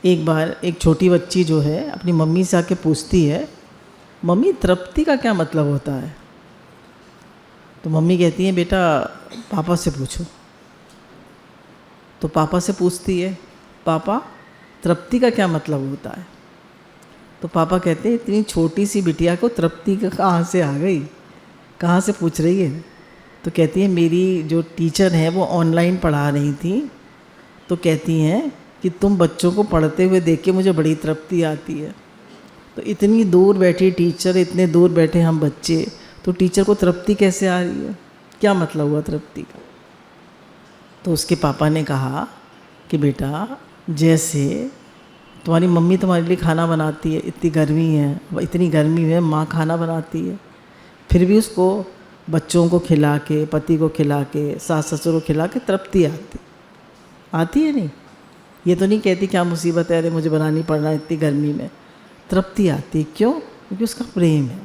एक बार एक छोटी बच्ची जो है अपनी मम्मी से आके पूछती है, मम्मी तृप्ति का क्या मतलब होता है? तो मम्मी कहती है, बेटा पापा से पूछो। तो पापा से पूछती है, पापा तृप्ति का क्या मतलब होता है? तो पापा कहते हैं, इतनी छोटी सी बिटिया को तृप्ति का कहाँ से आ गई, कहाँ से पूछ रही है? तो कहती है, मेरी जो टीचर है वो ऑनलाइन पढ़ा रही थी, तो कहती हैं कि तुम बच्चों को पढ़ते हुए देख के मुझे बड़ी तृप्ति आती है। तो इतनी दूर बैठी टीचर, इतने दूर बैठे हम बच्चे, तो टीचर को तृप्ति कैसे आ रही है? क्या मतलब हुआ तृप्ति का? तो उसके पापा ने कहा कि बेटा, जैसे तुम्हारी मम्मी तुम्हारे लिए खाना बनाती है, इतनी गर्मी है, इतनी गर्मी में माँ खाना बनाती है, फिर भी उसको बच्चों को खिला के, पति को खिला के, सास ससुर को खिला के तृप्ति आती है नहीं? ये तो नहीं कहती क्या मुसीबत है, अरे मुझे बनानी पड़ रहा है इतनी गर्मी में। तृप्ति आती है, क्यों? क्योंकि उसका प्रेम है।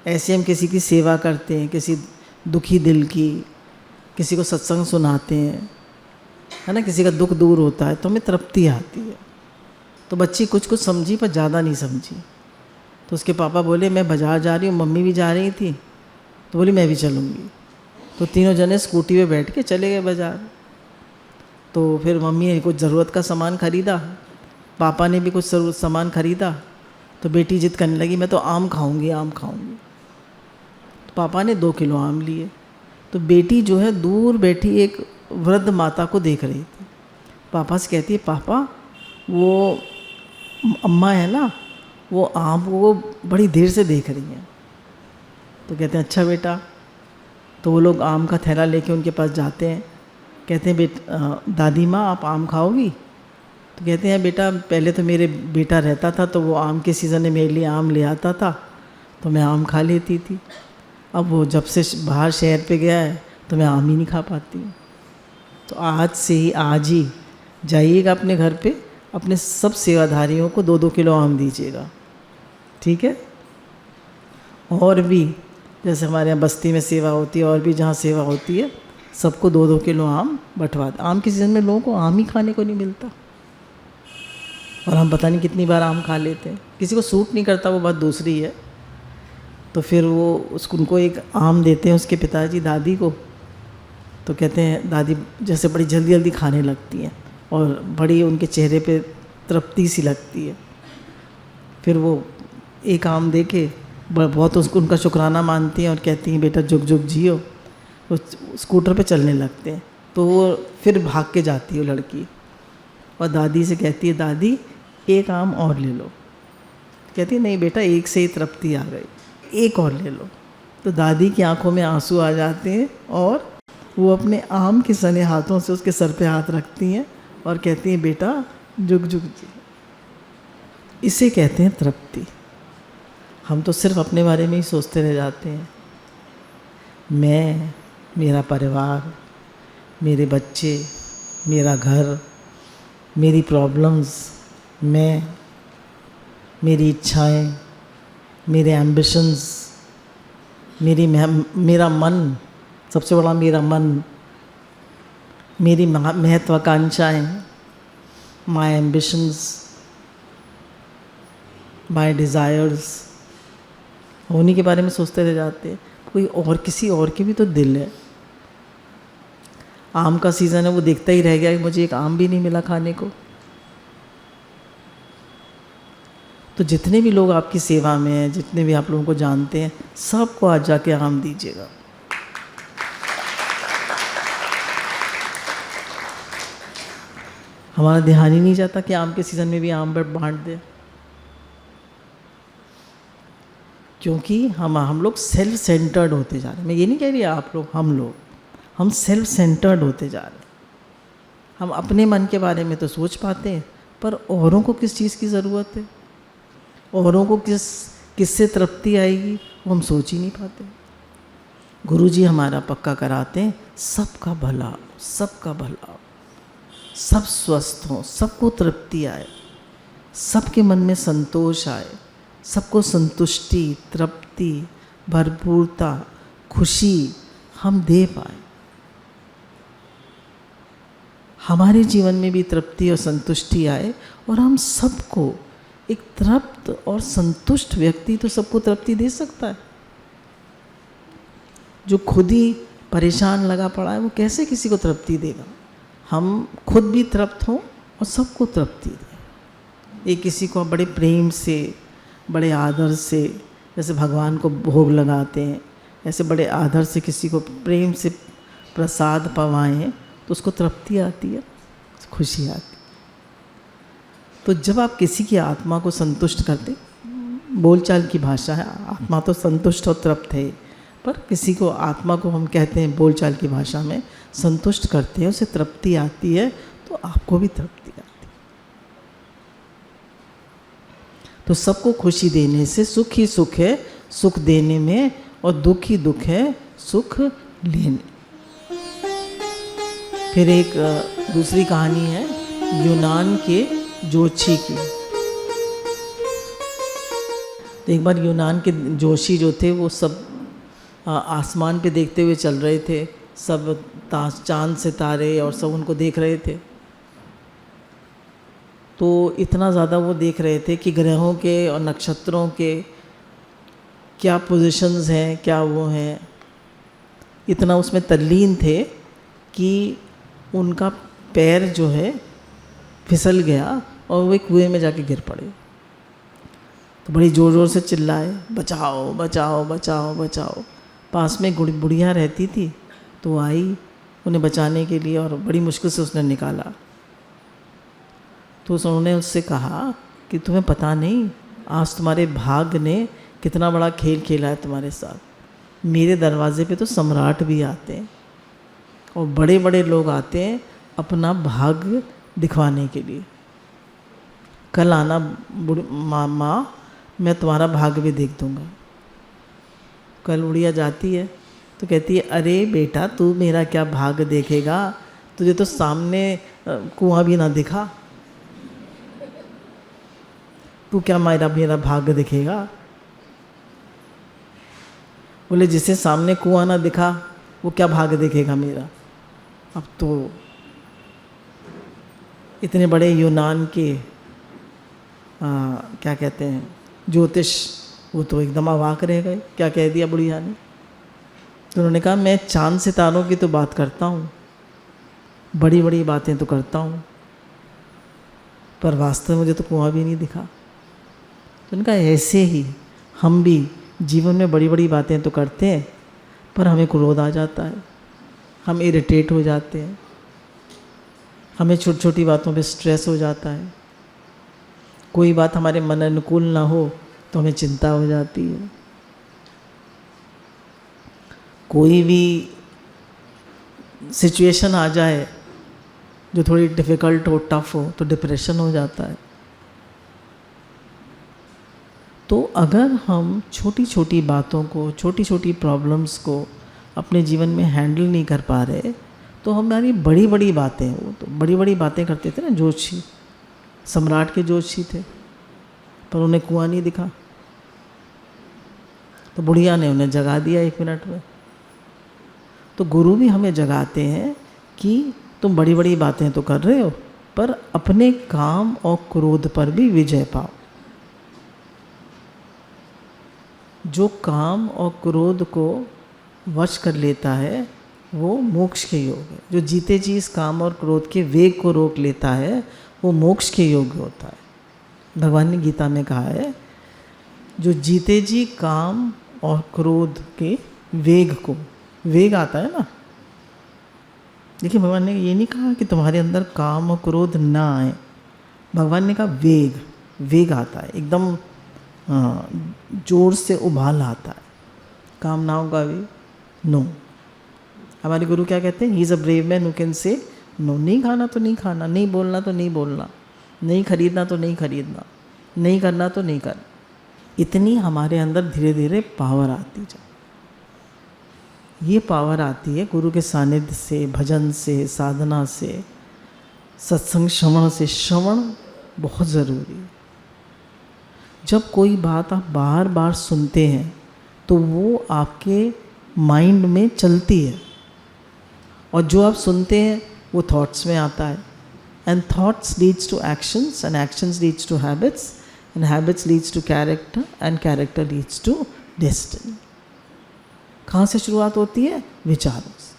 ऐसे हम किसी की सेवा करते हैं, किसी दुखी दिल की, किसी को सत्संग सुनाते हैं, है ना, किसी का दुख दूर होता है तो हमें तृप्ति आती है। तो बच्ची कुछ कुछ समझी पर ज़्यादा नहीं समझी। तो उसके पापा बोले, मैं बाज़ार जा रही हूँ, मम्मी भी जा रही थी, तो बोली मैं भी चलूँगी। तो तीनों जने स्कूटी पे बैठ के चले गए बाज़ार। तो फिर मम्मी ने कुछ ज़रूरत का सामान ख़रीदा, पापा ने भी कुछ ज़रूरत सामान ख़रीदा। तो बेटी जिद करने लगी, मैं तो आम खाऊंगी, आम खाऊंगी। तो पापा ने 2 किलो आम लिए। तो बेटी जो है दूर बैठी एक वृद्ध माता को देख रही थी। पापा से कहती है, पापा वो अम्मा है ना, वो आम को बड़ी देर से देख रही हैं। तो कहते हैं, अच्छा बेटा। तो वो लोग आम का थैला लेके उनके पास जाते हैं। कहते हैं, दादी माँ आप आम खाओगी? तो कहते हैं, बेटा पहले तो मेरे बेटा रहता था तो वो आम के सीज़न में मेरे लिए आम ले आता था, तो मैं आम खा लेती थी। अब वो जब से बाहर शहर पे गया है तो मैं आम ही नहीं खा पाती हूँ। तो आज से ही, आज ही जाइएगा अपने घर पे, अपने सब सेवाधारियों को 2-2 किलो आम दीजिएगा, ठीक है? और भी जैसे हमारे यहाँ बस्ती में सेवा होती है, और भी जहाँ सेवा होती है, सबको 2-2 किलो आम बंटवा दें। आम के सीज़न में लोगों को आम ही खाने को नहीं मिलता, और हम पता नहीं कितनी बार आम खा लेते हैं। किसी को सूट नहीं करता, वो बात दूसरी है। तो फिर वो उनको एक आम देते हैं उसके पिताजी दादी को। तो कहते हैं, दादी जैसे बड़ी जल्दी जल्दी खाने लगती हैं और बड़ी उनके चेहरे पे तृप्ति सी लगती है। फिर वो एक आम दे के बहुत उसको उनका शुक्राना मानती हैं और कहती हैं, बेटा जुग जुग जियो। वो स्कूटर पे चलने लगते हैं। तो वो फिर भाग के जाती है वो लड़की और दादी से कहती है, दादी एक आम और ले लो। कहती है, नहीं बेटा, एक से ही तृप्ति आ गई, एक और ले लो। तो दादी की आंखों में आंसू आ जाते हैं और वो अपने आम के सने हाथों से उसके सर पे हाथ रखती हैं और कहती हैं, बेटा जुग जुग जी। इसे कहते हैं तृप्ति। हम तो सिर्फ अपने बारे में ही सोचते रह जाते हैं। मैं, मेरा परिवार, मेरे बच्चे, मेरा घर, मेरी प्रॉब्लम्स, मेरी इच्छाएं, मेरे एम्बिशंस, मेरा मन, सबसे बड़ा मेरा मन, मेरी महत्वाकांक्षाएँ, माय एम्बिशंस, माय डिज़ायर्स, उन्हीं के बारे में सोचते रह जाते हैं। कोई और, किसी और के भी तो दिल है। आम का सीज़न है, वो देखता ही रह गया कि मुझे एक आम भी नहीं मिला खाने को। तो जितने भी लोग आपकी सेवा में हैं, जितने भी आप लोगों को जानते हैं, सबको आज जाके आम दीजिएगा। हमारा ध्यान ही नहीं जाता कि आम के सीज़न में भी आम बांट दें, क्योंकि हम लोग सेल्फ सेंटर्ड होते जा रहे हैं। मैं ये नहीं कह रही आप लोग, हम सेल्फ सेंटर्ड होते जा रहे हैं। हम अपने मन के बारे में तो सोच पाते हैं, पर औरों को किस चीज़ की ज़रूरत है, औरों को किससे तृप्ति आएगी, वो हम सोच ही नहीं पाते। गुरुजी हमारा पक्का कराते हैं, सबका भला, सबका भला, सब स्वस्थ हों, सबको तृप्ति आए, सबके मन में संतोष आए, सबको संतुष्टि, तृप्ति, भरपूरता, खुशी हम दे पाए। हमारे जीवन में भी तृप्ति और संतुष्टि आए और हम सबको, एक तृप्त और संतुष्ट व्यक्ति तो सबको तृप्ति दे सकता है। जो खुद ही परेशान लगा पड़ा है वो कैसे किसी को तृप्ति देगा? हम खुद भी तृप्त हों और सबको तृप्ति दें। ये किसी को बड़े प्रेम से, बड़े आदर से, जैसे भगवान को भोग लगाते हैं, ऐसे बड़े आदर से किसी को प्रेम से प्रसाद पवाएं तो उसको तृप्ति आती है, खुशी आती है। तो जब आप किसी की आत्मा को संतुष्ट करते, बोलचाल की भाषा है, आत्मा तो संतुष्ट और तृप्त है, पर किसी को, आत्मा को हम कहते हैं बोलचाल की भाषा में, संतुष्ट करते हैं, उसे तृप्ति आती है, तो आपको भी तृप्ति आती है। तो सबको खुशी देने से सुख ही सुख है, सुख देने में, और दुख ही दुख है, सुख लेने। फिर एक दूसरी कहानी है यूनान के जोशी की। तो एक बार यूनान के जोशी जो थे वो सब आसमान पे देखते हुए चल रहे थे, सब चांद सितारे और सब उनको देख रहे थे। तो इतना ज़्यादा वो देख रहे थे कि ग्रहों के और नक्षत्रों के क्या पोजीशंस हैं, क्या वो हैं, इतना उसमें तल्लीन थे कि उनका पैर जो है फिसल गया और वो एक कुएं में जाके गिर पड़े। तो बड़ी ज़ोर ज़ोर से चिल्लाए, बचाओ बचाओ बचाओ बचाओ। पास में बुढ़िया रहती थी, तो आई उन्हें बचाने के लिए और बड़ी मुश्किल से उसने निकाला। तो उन्होंने उससे कहा कि तुम्हें पता नहीं आज तुम्हारे भाग्य ने कितना बड़ा खेल खेला है तुम्हारे साथ। मेरे दरवाजे पे तो सम्राट भी आते हैं और बड़े बड़े लोग आते हैं अपना भाग्य दिखवाने के लिए। कल आना माँ, मैं तुम्हारा भाग्य भी देख दूँगा। कल बुढ़िया जाती है तो कहती है, अरे बेटा तू मेरा क्या भाग्य देखेगा, तुझे तो सामने कुआं भी ना दिखा, तू क्या मेरा भाग्य दिखेगा। बोले जिसे सामने कुआं ना दिखा वो क्या भाग्य देखेगा मेरा। अब तो इतने बड़े यूनान के क्या कहते हैं ज्योतिष, वो तो एकदम अवाक रह गए, क्या कह दिया बुढ़िया ने। तो उन्होंने कहा मैं चांद सितारों की तो बात करता हूँ, बड़ी बड़ी बातें तो करता हूँ, पर वास्तव में मुझे तो कुआं भी नहीं दिखा। तो उनका ऐसे ही हम भी जीवन में बड़ी बड़ी बातें तो करते हैं, पर हमें क्रोध आ जाता है, हम इरिटेट हो जाते हैं, हमें छोटी छोटी बातों पे स्ट्रेस हो जाता है। कोई बात हमारे मन अनुकूल ना हो तो हमें चिंता हो जाती है। कोई भी सिचुएशन आ जाए जो थोड़ी डिफ़िकल्ट हो, टफ हो, तो डिप्रेशन हो जाता है। तो अगर हम छोटी छोटी बातों को, छोटी छोटी प्रॉब्लम्स को अपने जीवन में हैंडल नहीं कर पा रहे, तो हमारी बड़ी बड़ी बातें, वो तो बड़ी बड़ी बातें करते थे ना। जोशी, सम्राट के जोशी थे, पर उन्हें कुआं नहीं दिखा, तो बुढ़िया ने उन्हें जगा दिया 1 मिनट में। तो गुरु भी हमें जगाते हैं कि तुम बड़ी बड़ी बातें तो कर रहे हो, पर अपने काम और क्रोध पर भी विजय पाओ। जो काम और क्रोध को वश कर लेता है वो मोक्ष के योग है। जो जीते जी इस काम और क्रोध के वेग को रोक लेता है वो मोक्ष के योग्य होता है। भगवान ने गीता में कहा है, जो जीते जी काम और क्रोध के वेग को, वेग आता है ना, देखिए भगवान ने ये नहीं कहा कि तुम्हारे अंदर काम और क्रोध ना आए, भगवान ने कहा वेग, वेग आता है, एकदम जोर से उबाल आता है। कामनाओं का वेग नो। हमारे गुरु क्या कहते हैं, he is a brave man who can say no. नहीं खाना तो नहीं खाना, नहीं बोलना तो नहीं बोलना, नहीं खरीदना तो नहीं खरीदना, नहीं करना तो नहीं करना। इतनी हमारे अंदर धीरे धीरे पावर आती जाए। ये पावर आती है गुरु के सानिध्य से, भजन से, साधना से, सत्संग श्रवण से। श्रवण बहुत ज़रूरी है। जब कोई बात आप बार बार सुनते हैं तो वो आपके माइंड में चलती है, और जो आप सुनते हैं वो थॉट्स में आता है, and thoughts leads to actions, and actions leads to habits, and habits leads to character, and character leads to destiny. कहाँ से शुरुआत होती है? विचारों से।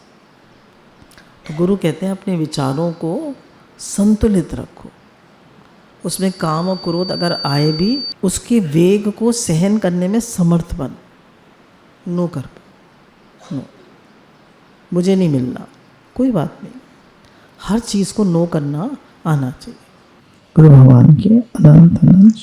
तो गुरु कहते हैं अपने विचारों को संतुलित रखो, उसमें काम और क्रोध अगर आए भी उसके वेग को सहन करने में समर्थ बन। नो कर नो, मुझे नहीं मिलना, कोई बात नहीं, हर चीज़ को नो करना आना चाहिए। गुरु भगवान के अनंत अनंत